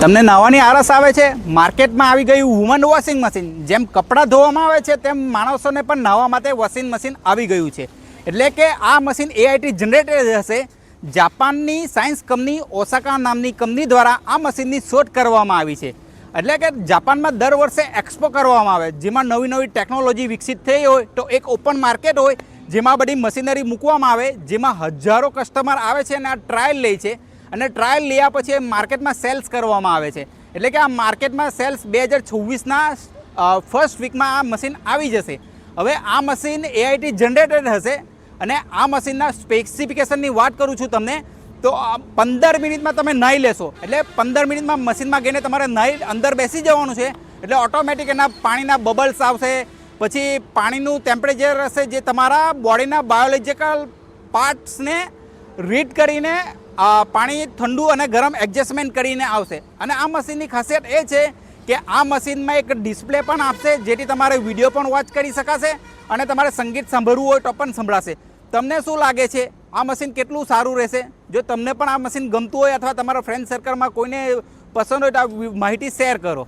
તમને નવાની આરસ આવે છે? માર્કેટમાં આવી ગયું વુમન વોશિંગ મશીન. જેમ કપડાં ધોવામાં આવે છે તેમ માણસોને પણ નાહવા માટે વોશિંગ મશીન આવી ગયું છે. એટલે કે આ મશીન એઆઈટી જનરેટેડ હશે. જાપાનની સાયન્સ કંપની ઓસાકા નામની કંપની દ્વારા આ મશીનની શોધ કરવામાં આવી છે. એટલે કે જાપાનમાં દર વર્ષે એક્સપો કરવામાં આવે, જેમાં નવી નવી ટેકનોલોજી વિકસિત થઈ હોય તો એક ઓપન માર્કેટ હોય જેમાં બધી મશીનરી મૂકવામાં આવે, જેમાં હજારો કસ્ટમર આવે છે અને આ ટ્રાયલ લે છે અને ટ્રાયલ લેયા પછી માર્કેટમાં સેલ્સ કરવામાં આવે છે. એટલે કે આ માર્કેટમાં સેલ્સ 2026ના ફર્સ્ટ વીકમાં આ મશીન આવી જશે. હવે આ મશીન એઆઈટી જનરેટેડ હશે અને આ મશીનના સ્પેસિફિકેશનની વાત કરું છું તમને તો 15 મિનિટમાં તમે નાહી લેશો. એટલે 15 મિનિટમાં મશીનમાં ગઈને તમારે નાહી અંદર બેસી જવાનું છે. એટલે ઓટોમેટિક એના પાણીના બબલ્સ આવશે, પછી પાણીનું ટેમ્પરેચર હશે જે તમારા બોડીના બાયોલોજિકલ પાર્ટ્સને રીડ કરીને પાણી ઠંડુ અને ગરમ એડજસ્ટમેન્ટ કરીને આવશે. અને આ મશીનની ખાસિયત એ છે કે આ મશીનમાં એક ડિસ્પ્લે પણ આપશે, જેથી તમારે વિડીયો પણ વોચ કરી શકાશે અને તમારે સંગીત સાંભળવું હોય તો પણ સંભળાશે. તમને શું લાગે છે આ મશીન કેટલું સારું રહેશે? જો તમને પણ આ મશીન ગમતું હોય અથવા તમારા ફ્રેન્ડ સર્કલમાં કોઈને પસંદ હોય તો આ માહિતી શેર કરો.